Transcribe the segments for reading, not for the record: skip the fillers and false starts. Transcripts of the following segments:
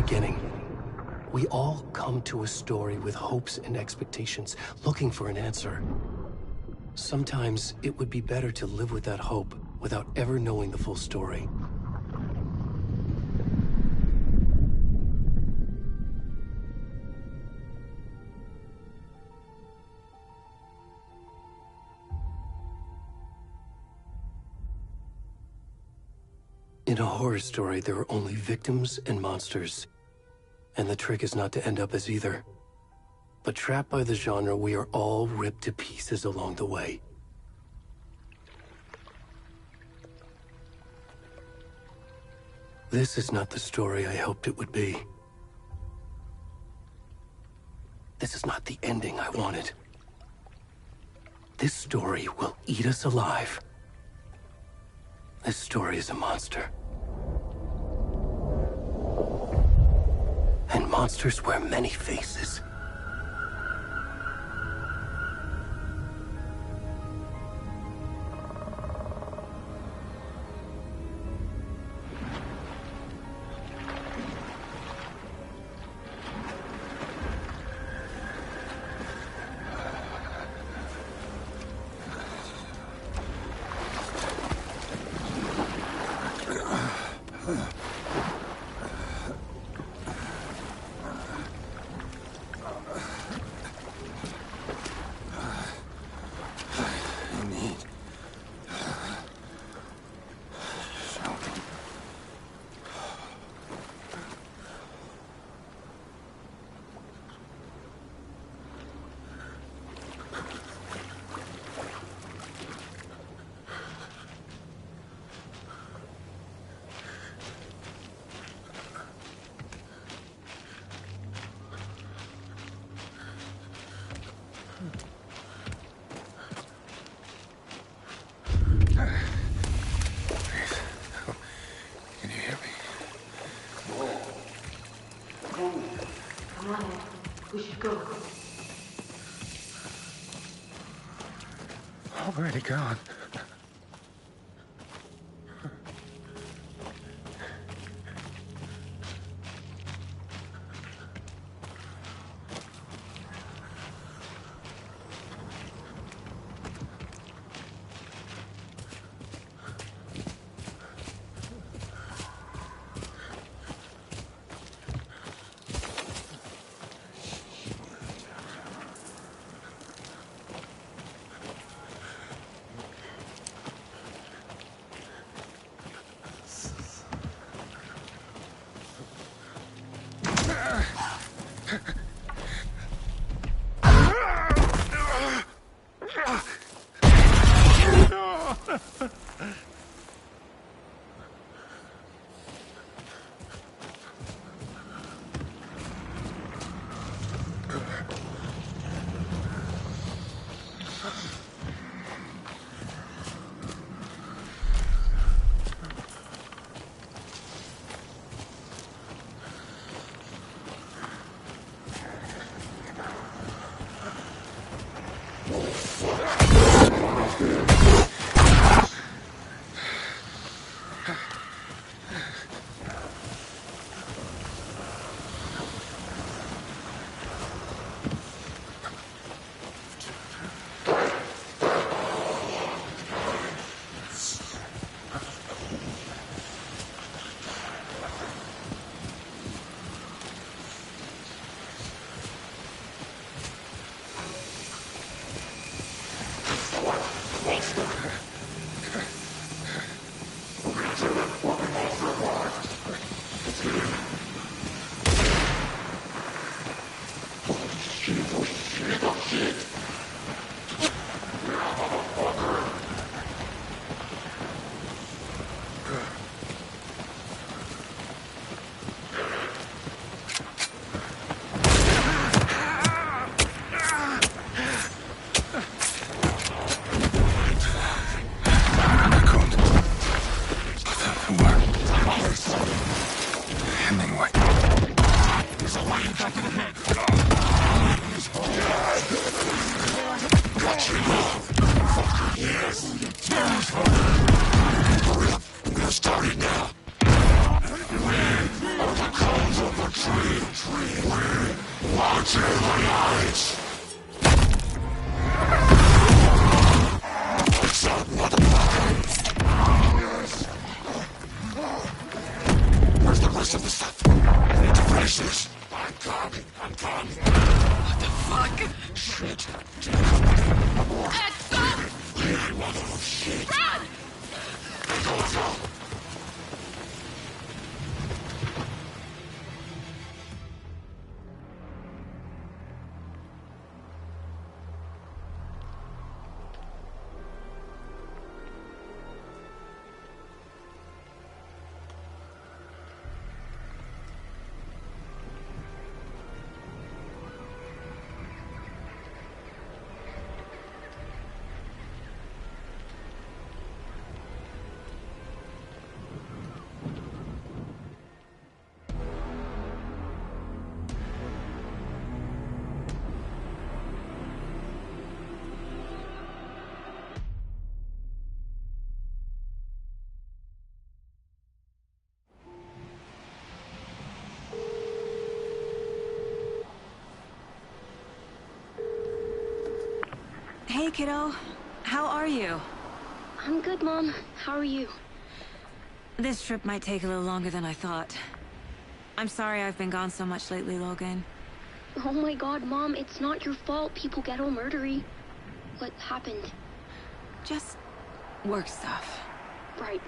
beginning. We all come to a story with hopes and expectations, looking for an answer. Sometimes it would be better to live with that hope without ever knowing the full story. In a horror story, there are only victims and monsters. And the trick is not to end up as either. But trapped by the genre, we are all ripped to pieces along the way. This is not the story I hoped it would be. This is not the ending I wanted. This story will eat us alive. This story is a monster. And monsters wear many faces. We should go. Already gone. Watch in the lights! What's up, motherfucker? Yes. Where's the rest of the stuff? I need to finish this. I'm coming. What the fuck? Shit. Axel! Hey, mother of shit. Run! Go. Hey, kiddo. How are you? I'm good, Mom. How are you? This trip might take a little longer than I thought. I'm sorry I've been gone so much lately, Logan. Oh my god, Mom, it's not your fault people get all murdery. What happened? Just work stuff. Right.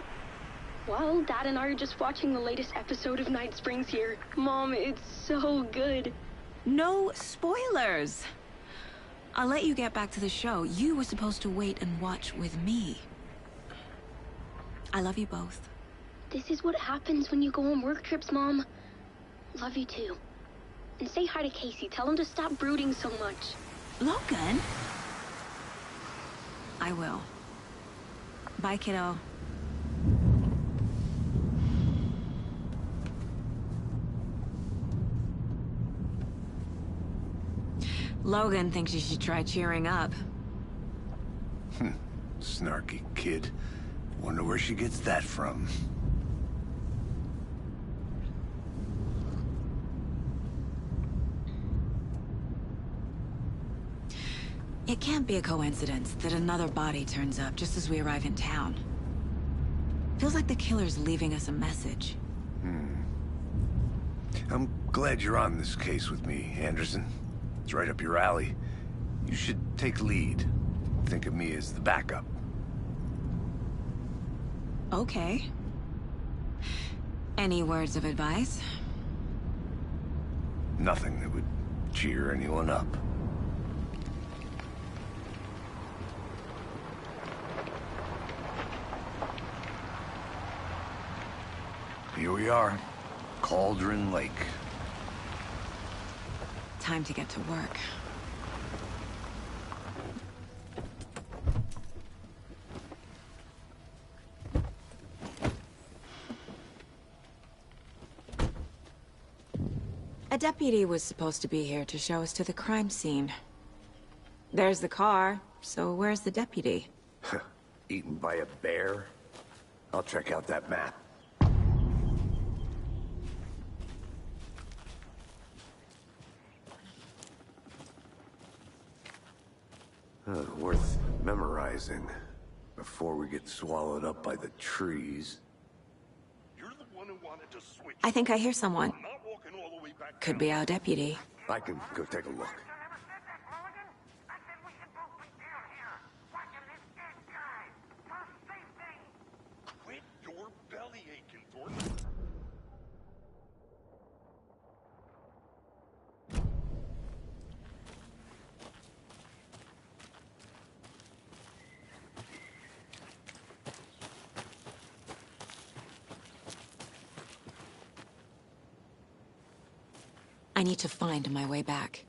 Well, Dad and I are just watching the latest episode of Night Springs here. Mom, it's so good. No spoilers! I'll let you get back to the show. You were supposed to wait and watch with me. I love you both. This is what happens when you go on work trips, Mom. Love you too. And say hi to Casey. Tell him to stop brooding so much. Logan? I will. Bye, kiddo. Logan thinks you should try cheering up. Snarky kid. Wonder where she gets that from. It can't be a coincidence that another body turns up just as we arrive in town. Feels like the killer's leaving us a message. I'm glad you're on this case with me, Anderson. It's right up your alley. You should take lead. Think of me as the backup. Okay. Any words of advice? Nothing that would cheer anyone up. Here we are. Cauldron Lake. Time to get to work. A deputy was supposed to be here to show us to the crime scene. There's the car, so where's the deputy? Eaten by a bear? I'll check out that map. Worth memorizing before we get swallowed up by the trees. You're the one who wanted to switch. I think I hear someone. I'm not walking all the way back Could down. be our deputy. I can go take a look. Quit your belly aching, Thornton. I need to find my way back.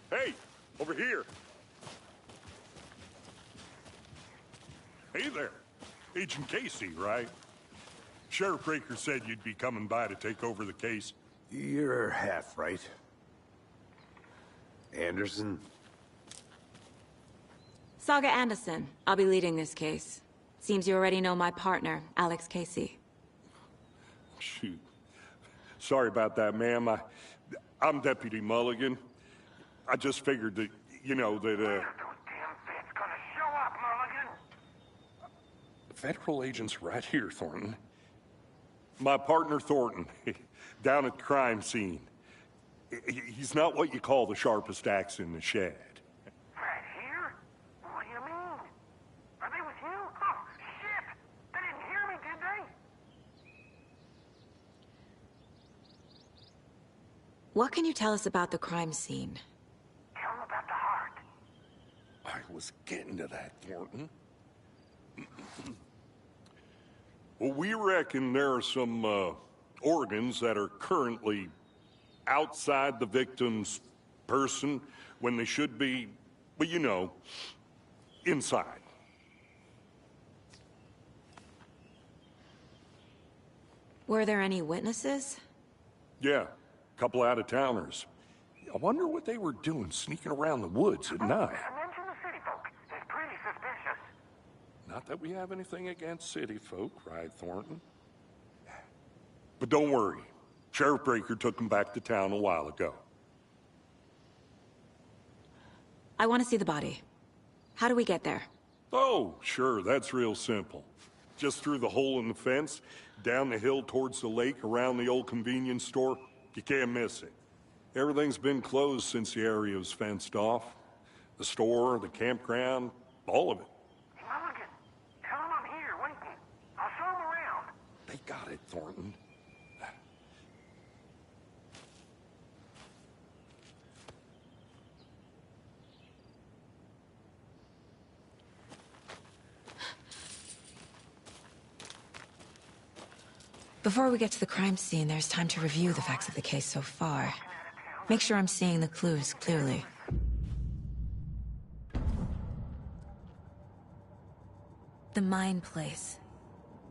Hey, over here. Hey there. Agent Casey, right? Sheriff Breaker said you'd be coming by to take over the case. You're half right. Anderson? Saga Anderson. I'll be leading this case. Seems you already know my partner, Alex Casey. Shoot. Sorry about that, ma'am. I'm Deputy Mulligan. I just figured that, you know, that, Those damn feds gonna show up, Mulligan. Federal agent's right here, Thornton. My partner, Thornton, down at the crime scene. He's not what you call the sharpest axe in the shed. Right here? What do you mean? Are they with you? Oh, shit! They didn't hear me, did they? What can you tell us about the crime scene? Tell them about the heart. I was getting to that, Thornton. Well, we reckon there are some, organs that are currently outside the victim's person when they should be, well, you know, inside. Were there any witnesses? Yeah, a couple out-of-towners. I wonder what they were doing sneaking around the woods at night. Mention the city folk. It's pretty suspicious. Not that we have anything against city folk, right, Thornton? But don't worry. Sheriff Breaker took them back to town a while ago. I want to see the body. How do we get there? Oh, sure, that's real simple. Just through the hole in the fence, down the hill towards the lake, around the old convenience store. You can't miss it. Everything's been closed since the area was fenced off. The store, the campground, all of it. Hey, Mulligan, tell them I'm here, waiting. I'll show them around. They got it, Thornton. Before we get to the crime scene, there's time to review the facts of the case so far. Make sure I'm seeing the clues clearly. The Mind Place.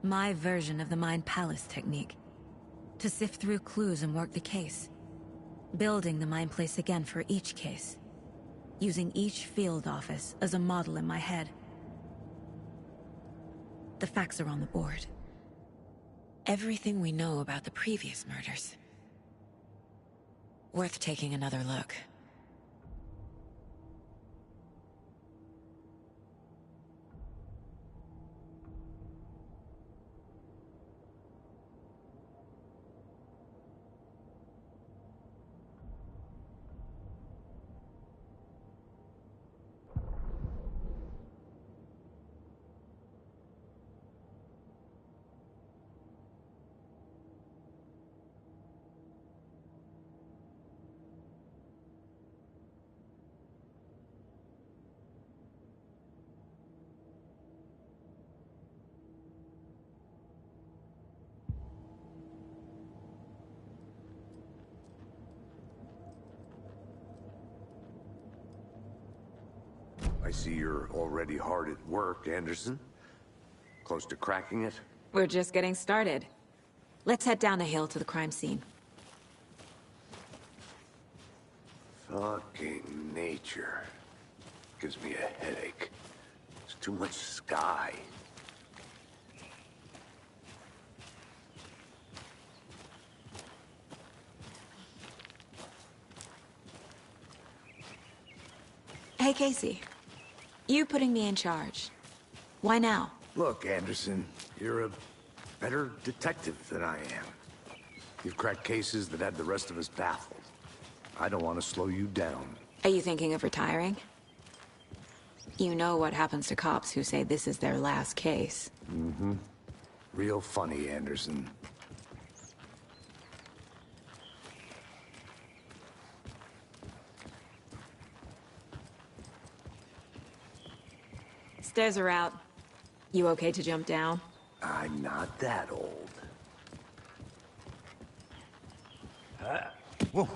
My version of the Mind Palace technique. To sift through clues and work the case. Building the Mind Place again for each case. Using each field office as a model in my head. The facts are on the board. Everything we know about the previous murders. Worth taking another look. I see you're already hard at work, Anderson. Close to cracking it? We're just getting started. Let's head down the hill to the crime scene. Fucking nature. Gives me a headache. There's too much sky. Hey, Casey. You putting me in charge. Why now? Look, Anderson, you're a better detective than I am. You've cracked cases that had the rest of us baffled. I don't want to slow you down. Are you thinking of retiring? You know what happens to cops who say this is their last case. Mm-hmm. Real funny, Anderson. Stairs are out. You okay to jump down? I'm not that old. Whoa.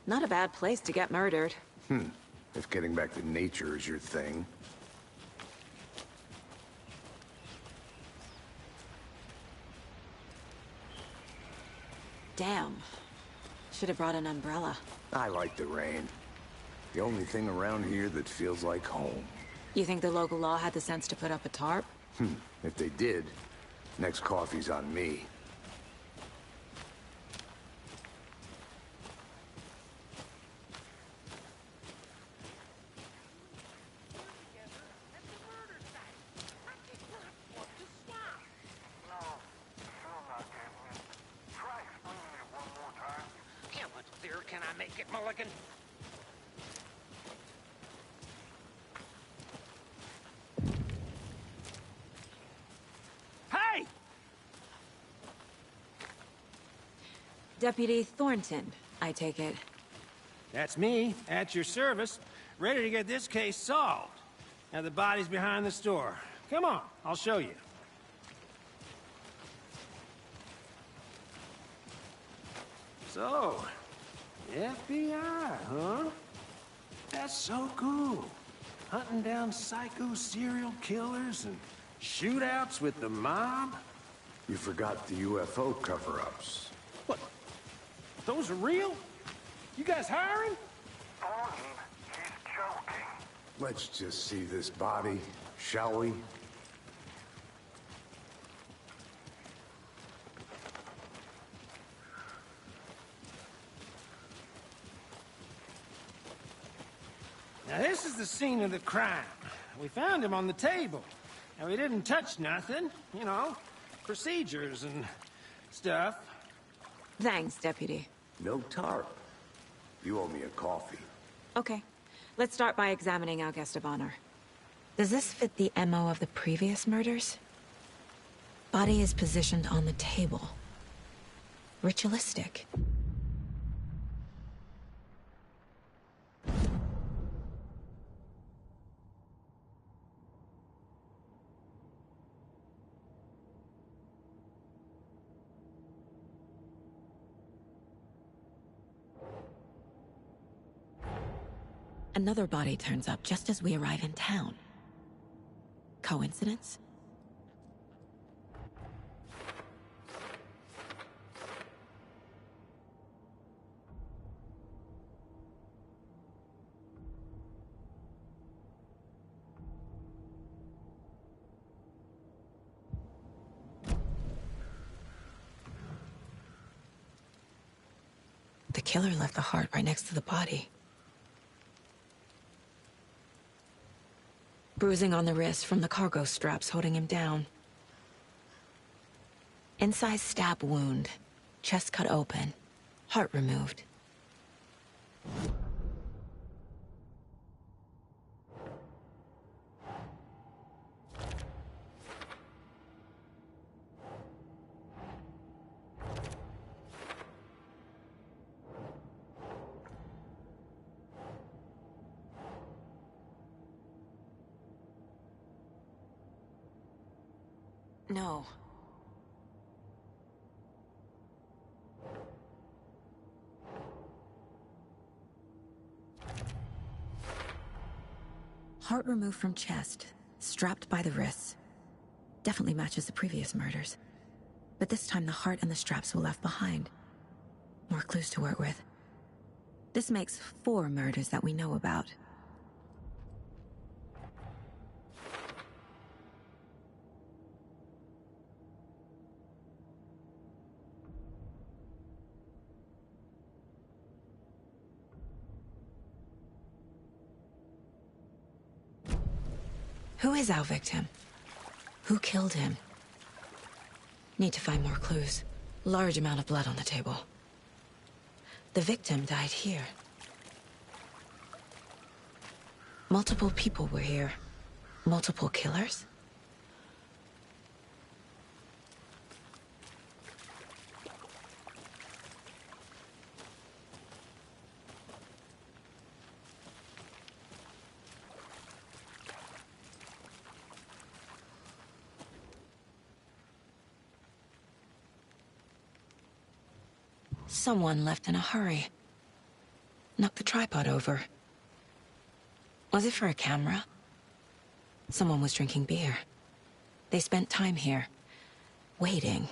Not a bad place to get murdered. If getting back to nature is your thing. Damn. Should have brought an umbrella. I like the rain. The only thing around here that feels like home. You think the local law had the sense to put up a tarp? If they did, next coffee's on me. How much clearer can I make it, Mulligan? Hey! Deputy Thornton, I take it. That's me, at your service, ready to get this case solved. Now the body's behind the store. Come on, I'll show you. So, FBI, huh? That's so cool. Hunting down psycho serial killers and shootouts with the mob. You forgot the UFO cover-ups. What? Those are real? You guys hiring? Thornton, he's joking. Let's just see this body, shall we? Now this is the scene of the crime. We found him on the table. And we didn't touch nothing, you know, procedures and stuff. Thanks, Deputy. No tarp. You owe me a coffee. Okay. Let's start by examining our guest of honor. Does this fit the MO of the previous murders? Body is positioned on the table. Ritualistic. Another body turns up just as we arrive in town. Coincidence? The killer left the heart right next to the body. Bruising on the wrist from the cargo straps holding him down. Incised stab wound. Chest cut open. Heart removed. No. Heart removed from chest, strapped by the wrists. Definitely matches the previous murders. But this time the heart and the straps were left behind. More clues to work with. This makes 4 murders that we know about. Who is our victim? Who killed him? Need to find more clues. Large amount of blood on the table. The victim died here. Multiple people were here. Multiple killers? Someone left in a hurry. Knocked the tripod over. Was it for a camera? Someone was drinking beer. They spent time here, waiting.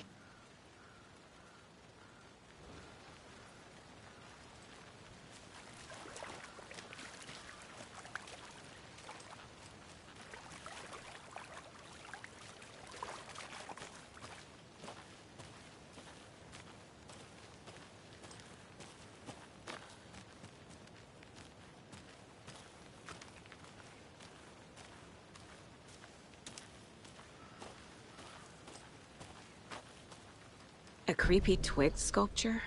A creepy twig sculpture?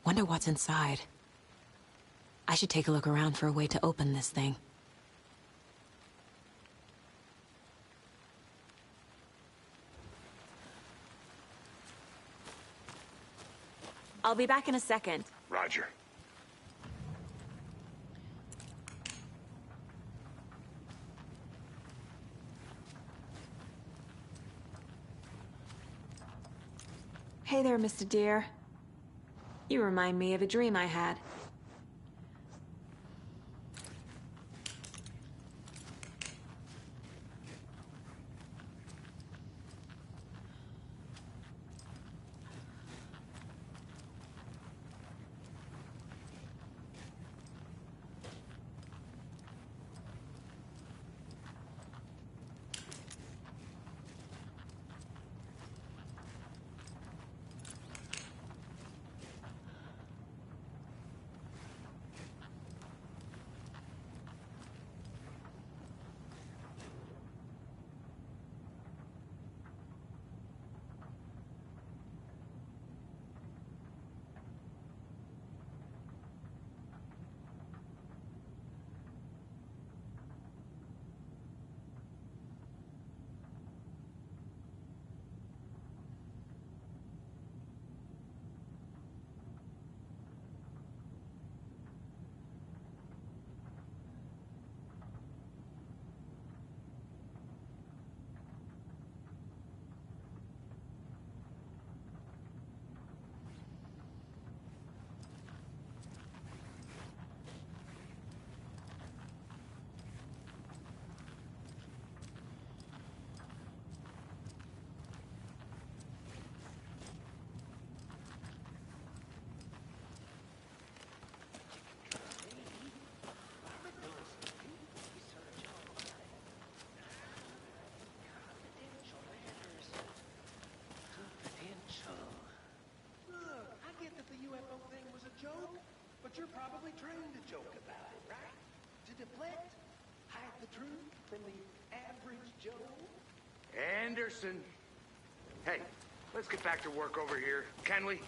Wonder what's inside. I should take a look around for a way to open this thing. I'll be back in a second. Roger. Hey there, Mr. Deer. You remind me of a dream I had. But you're probably trained to joke about it, right? To deflect, hide the truth from the average Joe. Anderson. Hey, let's get back to work over here, can we?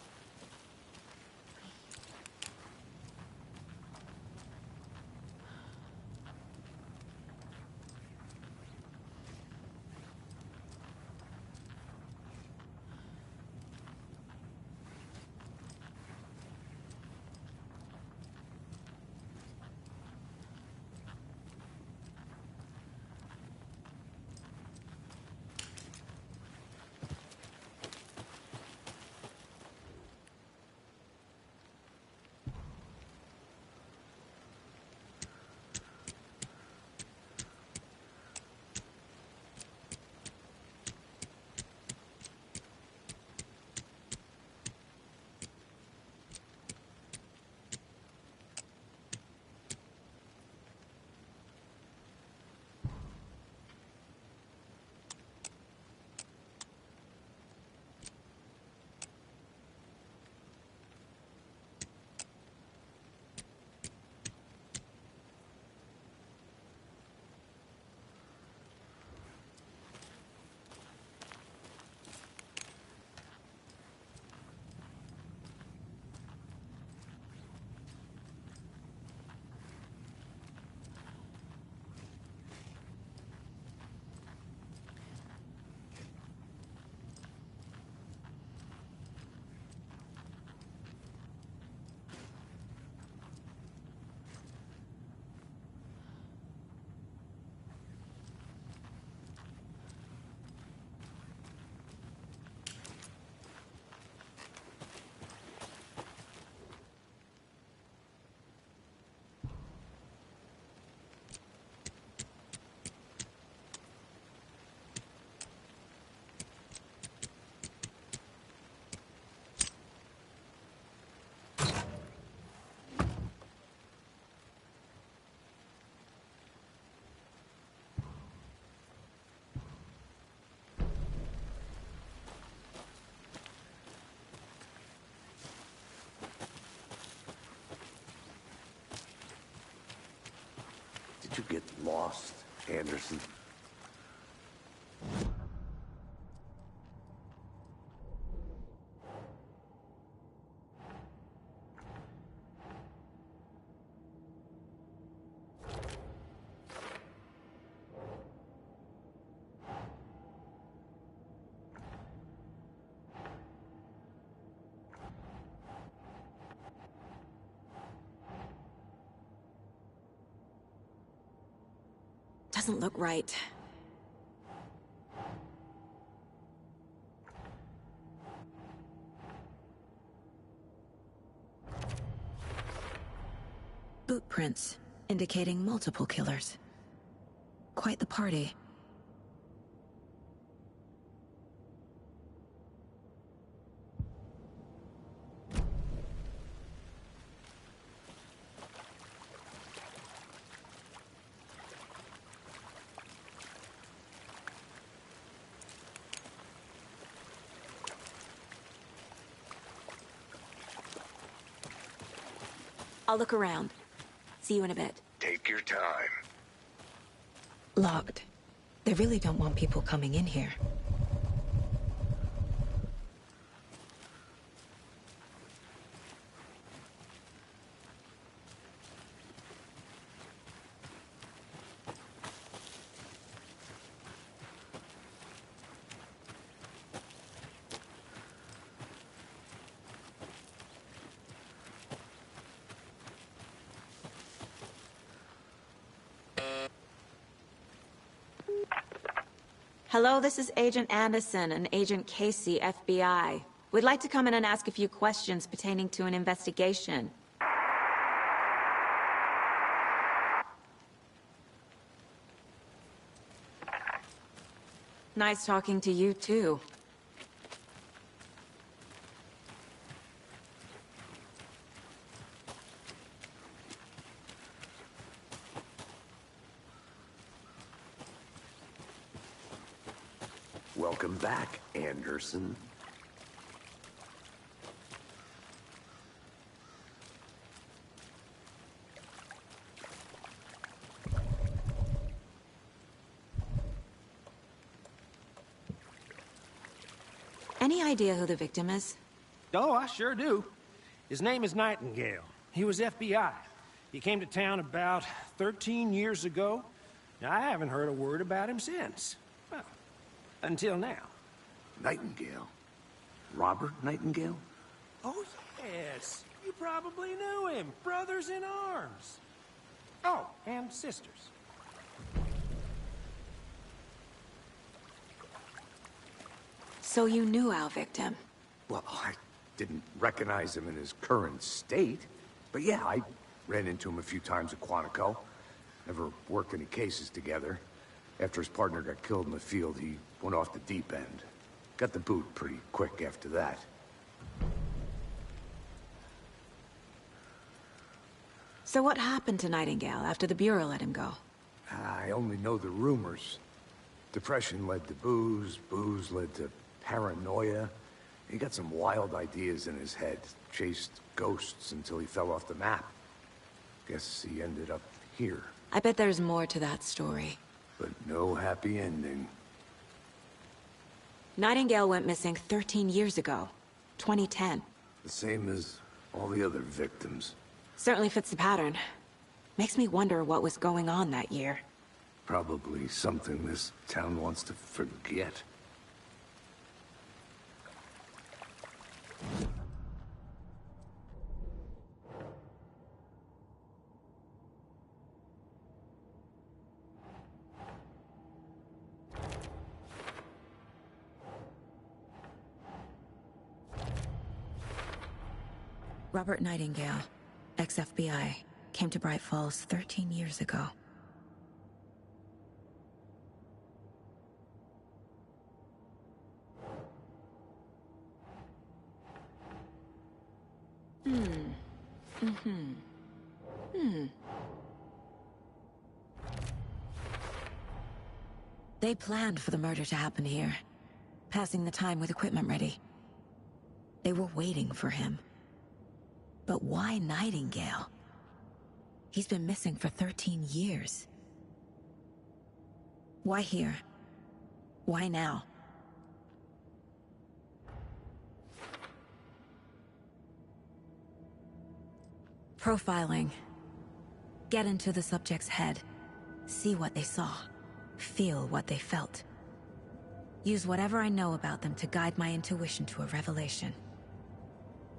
Don't you get lost, Anderson. Doesn't look right. Boot prints, indicating multiple killers. Quite the party. I'll look around. See you in a bit. Take your time. Locked. They really don't want people coming in here. Hello, this is Agent Anderson and Agent Casey, FBI. We'd like to come in and ask a few questions pertaining to an investigation. Nice talking to you, too. Welcome back, Anderson. Any idea who the victim is? Oh, I sure do. His name is Nightingale. He was FBI. He came to town about 13 years ago. Now, I haven't heard a word about him since. Well, until now. Nightingale? Robert Nightingale? Oh, yes. You probably knew him. Brothers in arms. Oh, and sisters. So you knew our victim? Well, I didn't recognize him in his current state. But yeah, I ran into him a few times at Quantico. Never worked any cases together. After his partner got killed in the field, he went off the deep end. Got the boot pretty quick after that. So what happened to Nightingale after the Bureau let him go? I only know the rumors. Depression led to booze, booze led to paranoia. He got some wild ideas in his head, chased ghosts until he fell off the map. Guess he ended up here. I bet there's more to that story. But no happy ending. Nightingale went missing 13 years ago, 2010. The same as all the other victims. Certainly fits the pattern. Makes me wonder what was going on that year. Probably something this town wants to forget. Robert Nightingale, ex-FBI, came to Bright Falls 13 years ago. They planned for the murder to happen here, passing the time with equipment ready. They were waiting for him. But why Nightingale? He's been missing for 13 years. Why here? Why now? Profiling. Get into the subject's head. See what they saw. Feel what they felt. Use whatever I know about them to guide my intuition to a revelation.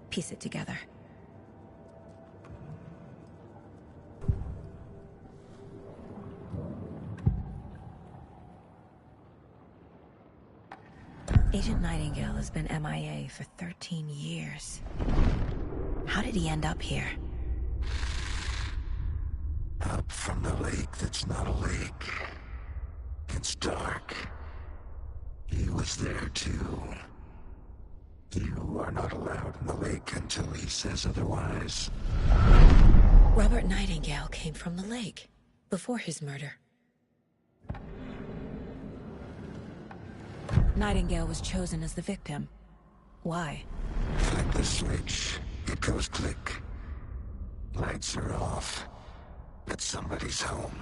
Piece it together. Agent Nightingale has been MIA for 13 years. How did he end up here? Up from the lake that's not a lake. It's dark. He was there too. You are not allowed in the lake until he says otherwise. Robert Nightingale came from the lake, before his murder. Nightingale was chosen as the victim. Why? Flip the switch. It goes click. Lights are off. But somebody's home.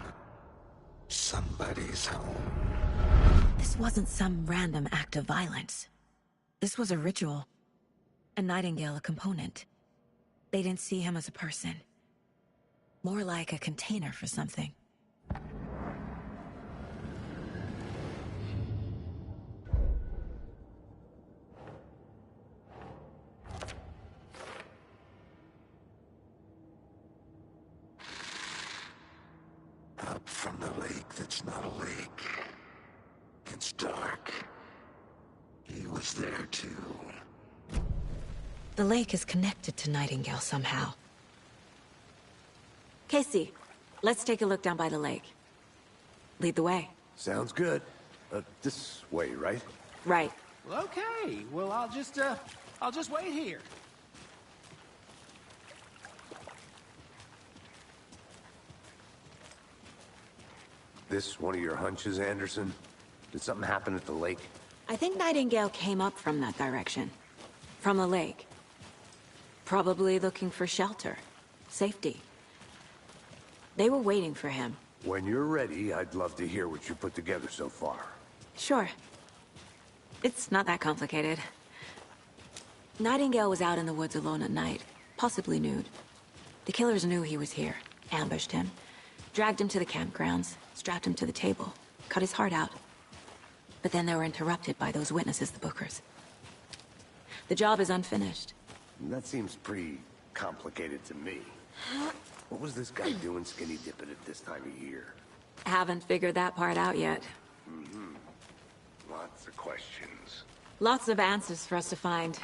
Somebody's home. This wasn't some random act of violence. This was a ritual. And Nightingale a component. They didn't see him as a person. More like a container for something. Up from the lake that's not a lake. It's dark. He was there too. The lake is connected to Nightingale somehow. Casey, let's take a look down by the lake. Lead the way. Sounds good. This way, right? Right. Well, okay. Well, I'll just wait here. This one of your hunches, Anderson? Did something happen at the lake? I think Nightingale came up from that direction. From the lake. Probably looking for shelter. Safety. They were waiting for him. When you're ready, I'd love to hear what you put together so far. Sure. It's not that complicated. Nightingale was out in the woods alone at night, possibly nude. The killers knew he was here, ambushed him, dragged him to the campgrounds, strapped him to the table, cut his heart out. But then they were interrupted by those witnesses, the Bookers. The job is unfinished. That seems pretty complicated to me. What was this guy doing skinny dipping at this time of year? Haven't figured that part out yet. Lots of questions. Lots of answers for us to find.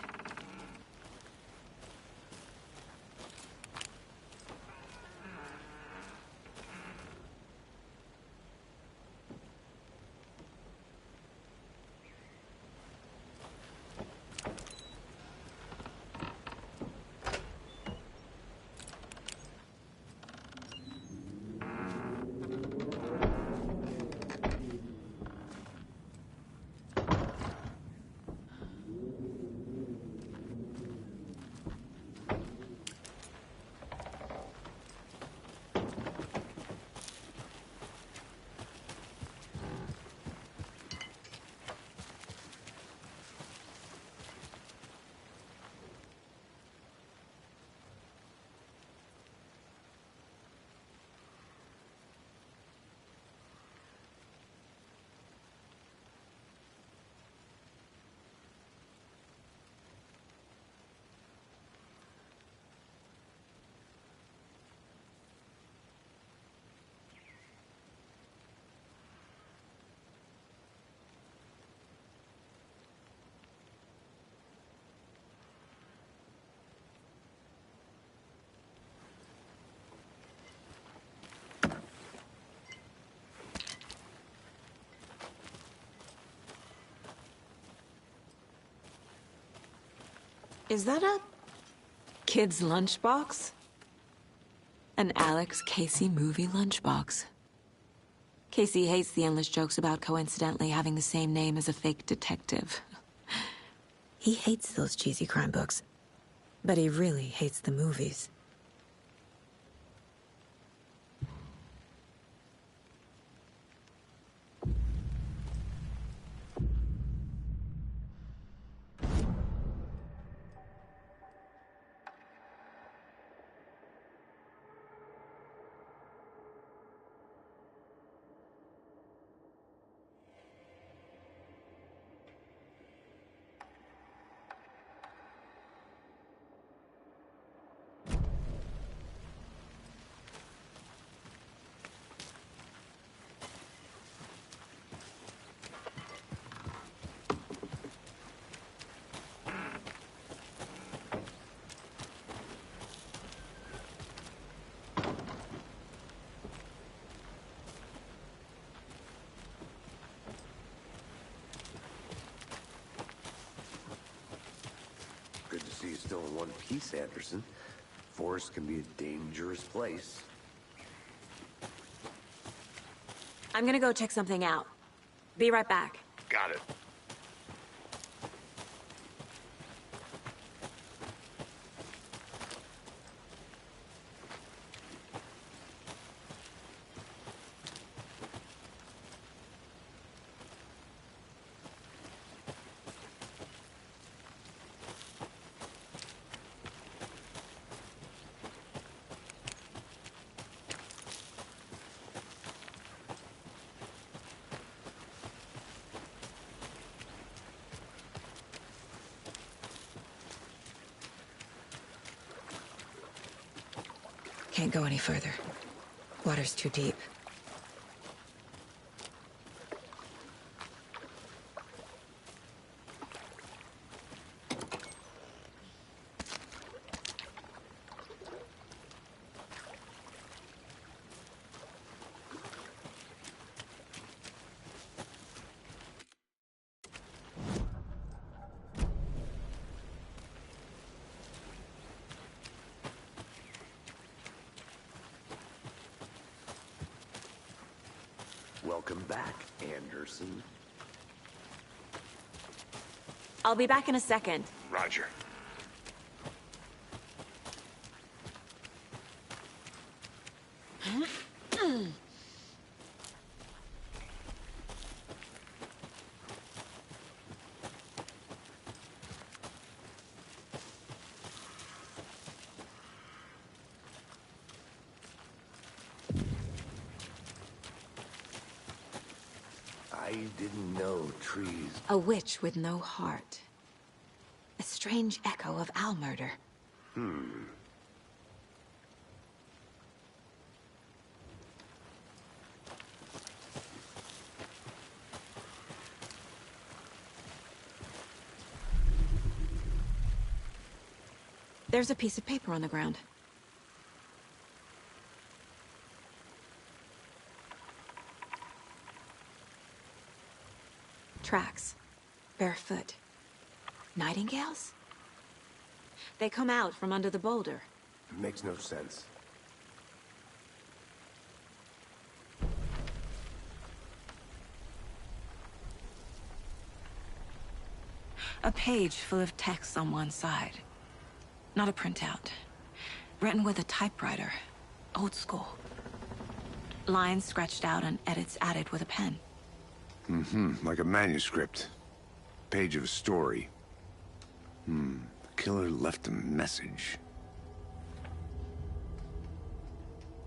Is that a kid's lunchbox? An Alex Casey movie lunchbox. Casey hates the endless jokes about coincidentally having the same name as a fake detective. He hates those cheesy crime books, but he really hates the movies. one piece, Anderson. Forest can be a dangerous place. I'm gonna go check something out. Be right back. Got it. Can't go any further. Water's too deep. Welcome back, Anderson. I'll be back in a second. Roger. I didn't know trees... A witch with no heart. A strange echo of owl murder. There's a piece of paper on the ground. Tracks. Barefoot. Nightingales? They come out from under the boulder. It makes no sense. A page full of text on one side. Not a printout. Written with a typewriter. Old school. Lines scratched out and edits added with a pen. Like a manuscript. Page of a story. The killer left a message.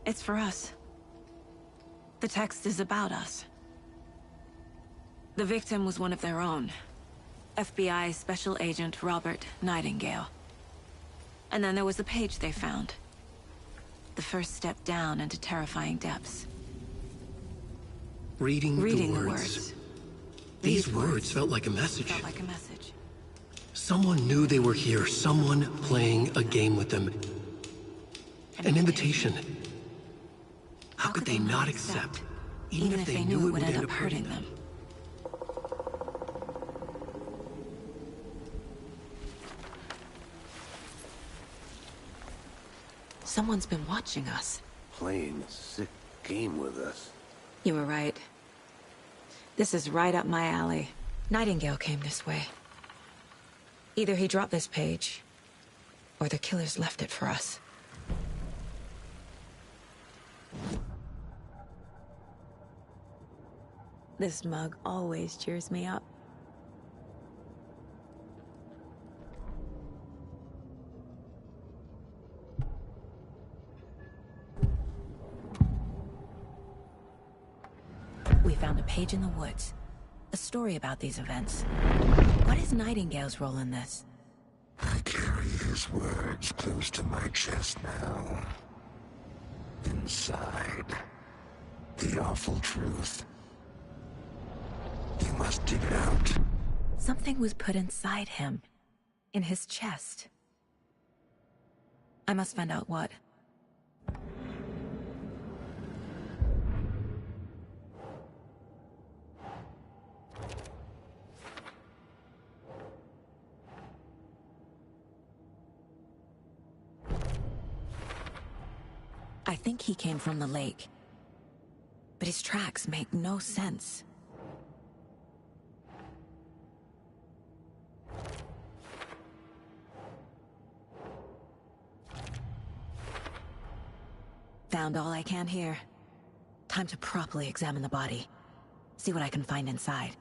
It's for us. The text is about us. The victim was one of their own. FBI Special Agent Robert Nightingale. And then there was the page they found. The first step down into terrifying depths. Reading Reading the words. These words felt like a message. Felt like a message. Someone knew they were here. Someone playing a game with them. An invitation. How could they not accept? Even if they knew it would end up hurting them. Someone's been watching us. Playing a sick game with us. You were right. This is right up my alley. Nightingale came this way. Either he dropped this page, or the killers left it for us. This mug always cheers me up. We found a page in the woods. A story about these events. What is Nightingale's role in this? I carry his words close to my chest now. Inside, the awful truth. You must dig it out. Something was put inside him. In his chest. I must find out what. I think he came from the lake. But his tracks make no sense. Found all I can here. Time to properly examine the body. See what I can find inside.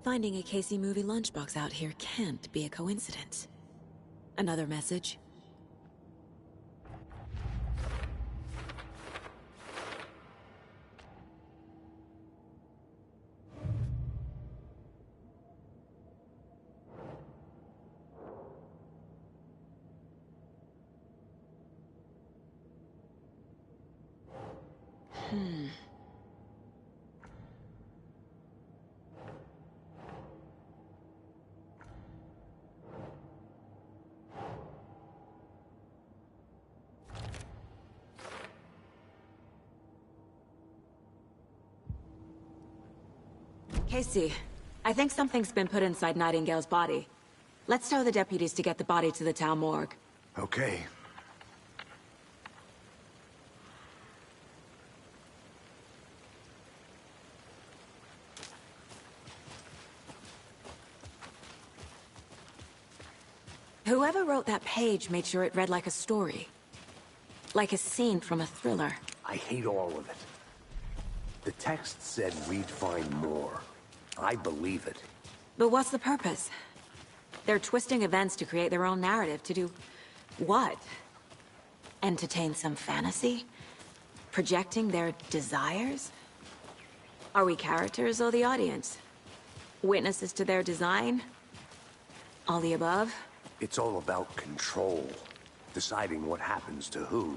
Finding a Casey movie lunchbox out here can't be a coincidence. Another message? Casey, I think something's been put inside Nightingale's body. Let's tell the deputies to get the body to the town morgue. Okay. Whoever wrote that page made sure it read like a story. Like a scene from a thriller. I hate all of it. The text said we'd find more. I believe it. But what's the purpose? They're twisting events to create their own narrative. To do what? Entertain some fantasy? Projecting their desires? Are we characters or the audience? Witnesses to their design? All the above? It's all about control. Deciding what happens to who.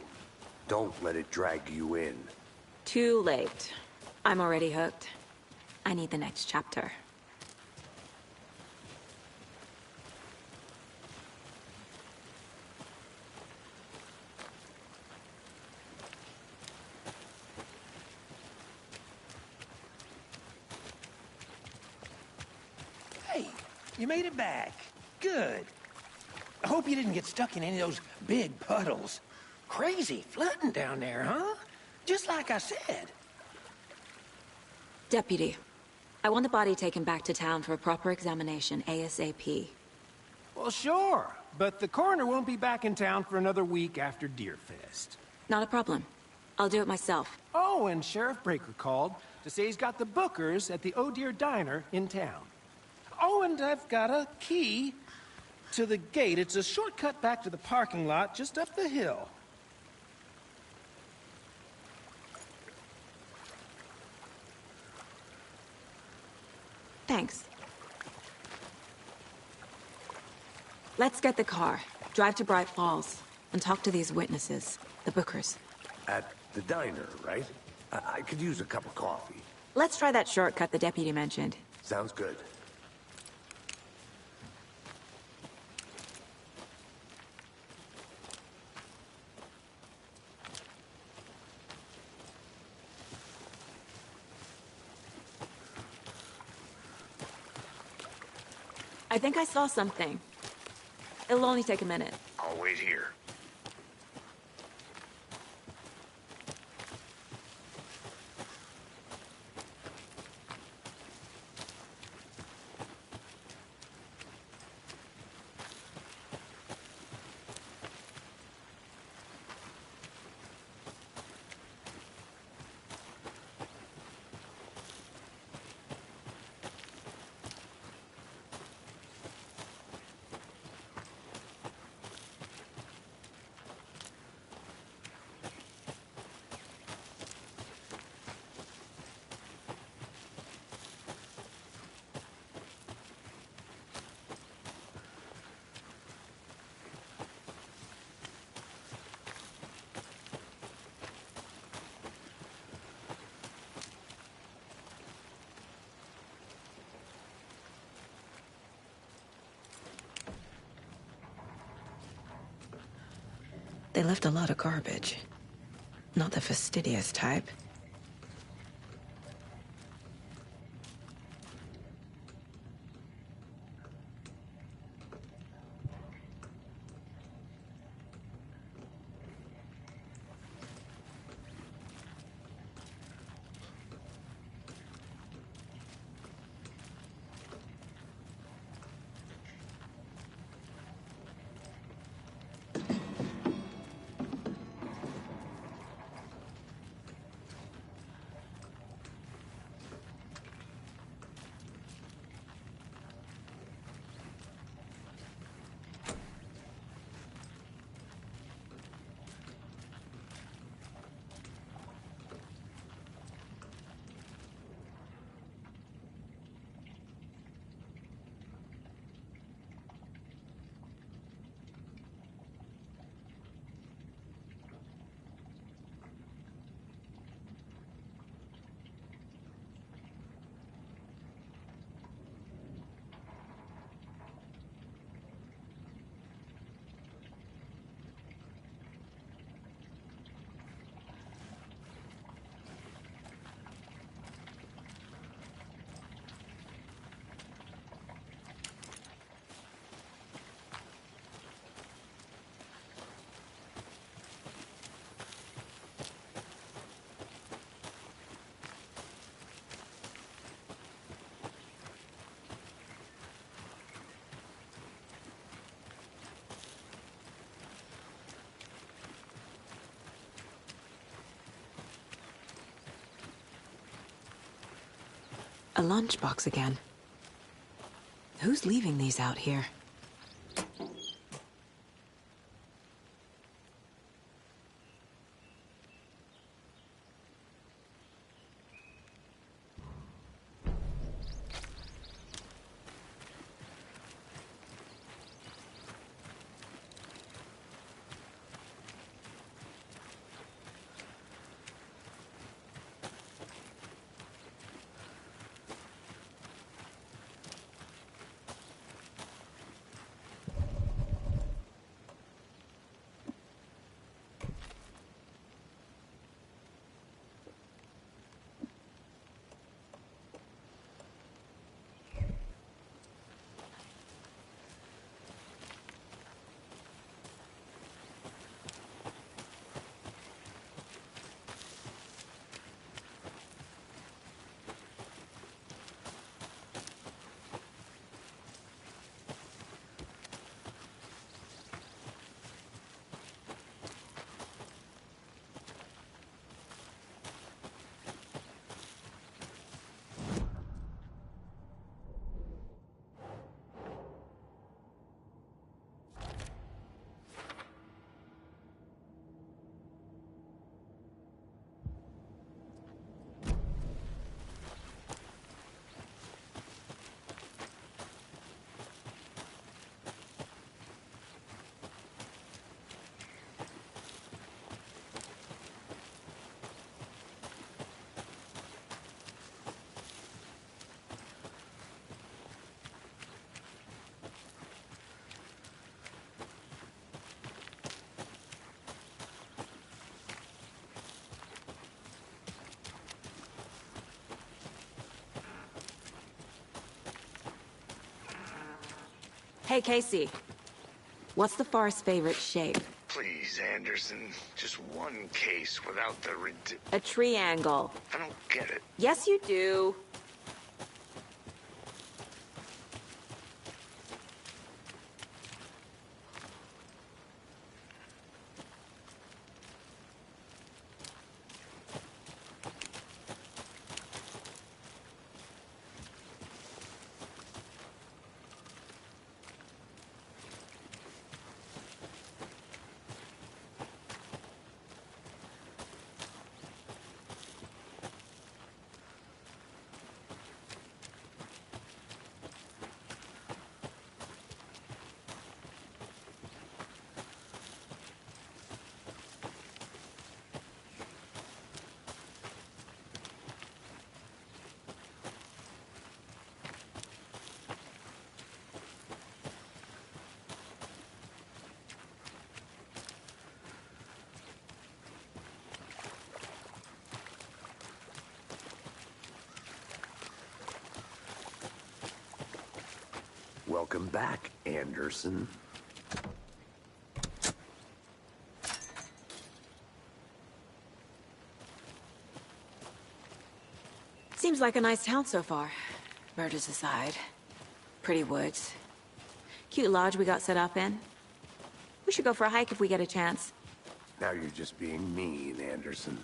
Don't let it drag you in. Too late. I'm already hooked. I need the next chapter. Hey, you made it back. Good. I hope you didn't get stuck in any of those big puddles. Crazy flooding down there, huh? Just like I said. Deputy, I want the body taken back to town for a proper examination, ASAP. Well, sure. But the coroner won't be back in town for another week after Deerfest. Not a problem. I'll do it myself. Oh, and Sheriff Breaker called to say he's got the Bookers at the Oh Deer Diner in town. Oh, and I've got a key to the gate. It's a shortcut back to the parking lot just up the hill. Thanks. Let's get the car, drive to Bright Falls, and talk to these witnesses, the Bookers. At the diner, right? I could use a cup of coffee. Let's try that shortcut the deputy mentioned. Sounds good. I think I saw something. It'll only take a minute. I'll wait here. They left a lot of garbage. Not the fastidious type. A lunchbox again. Who's leaving these out here? Hey, Casey. What's the Forest's favorite shape? Please, Anderson. Just one case without the A triangle. I don't get it. Yes, you do. Welcome back, Anderson. Seems like a nice town so far. Murders aside. Pretty woods. Cute lodge we got set up in. We should go for a hike if we get a chance. Now you're just being mean, Anderson.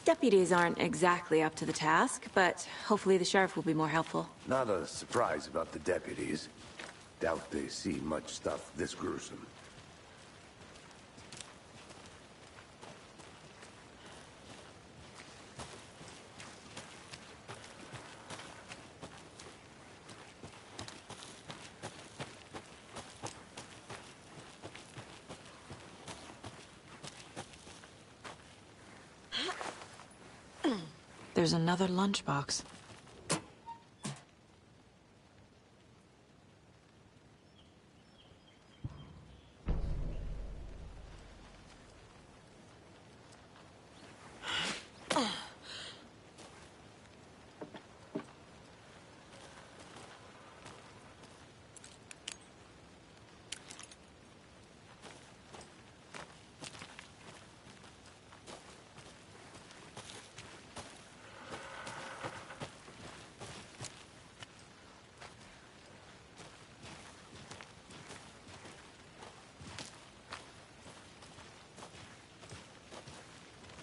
Deputies aren't exactly up to the task, but hopefully the sheriff will be more helpful. Not a surprise about the deputies. Doubt they see much stuff this gruesome. There's another lunchbox.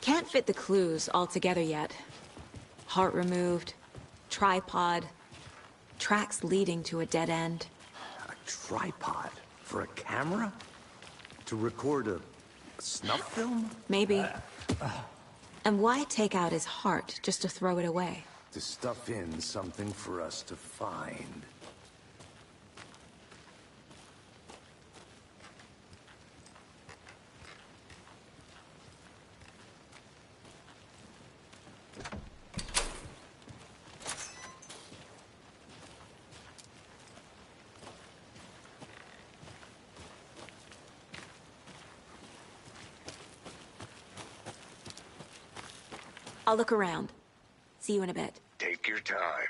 Can't fit the clues all together yet. Heart removed, tripod, tracks leading to a dead end. A tripod? For a camera? To record a snuff film? Maybe. And why take out his heart just to throw it away? To stuff in something for us to find. I'll look around. See you in a bit. Take your time.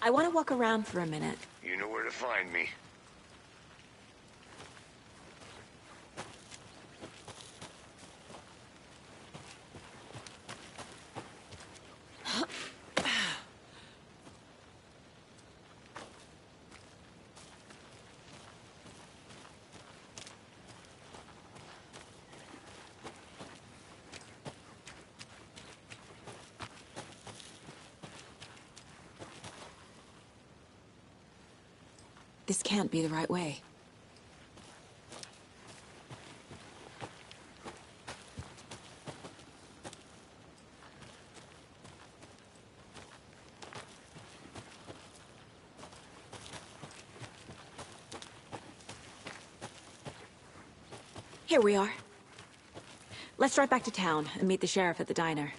I want to walk around for a minute. You know where to find me. This can't be the right way. Here we are. Let's drive back to town and meet the sheriff at the diner.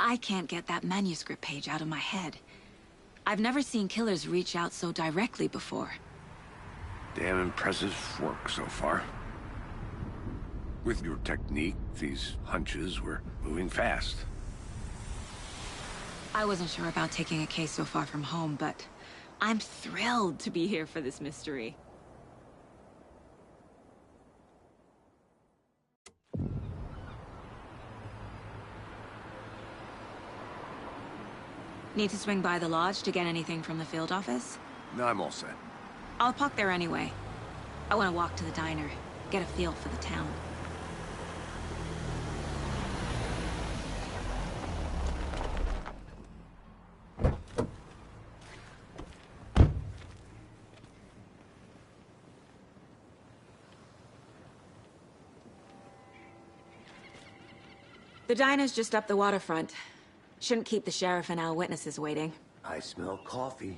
I can't get that manuscript page out of my head. I've never seen killers reach out so directly before. Damn impressive work so far. With your technique, these hunches were moving fast. I wasn't sure about taking a case so far from home, but I'm thrilled to be here for this mystery. Need to swing by the lodge to get anything from the field office? No, I'm all set. I'll park there anyway. I want to walk to the diner, get a feel for the town. The diner's just up the waterfront. Shouldn't keep the sheriff and our witnesses waiting. I smell coffee.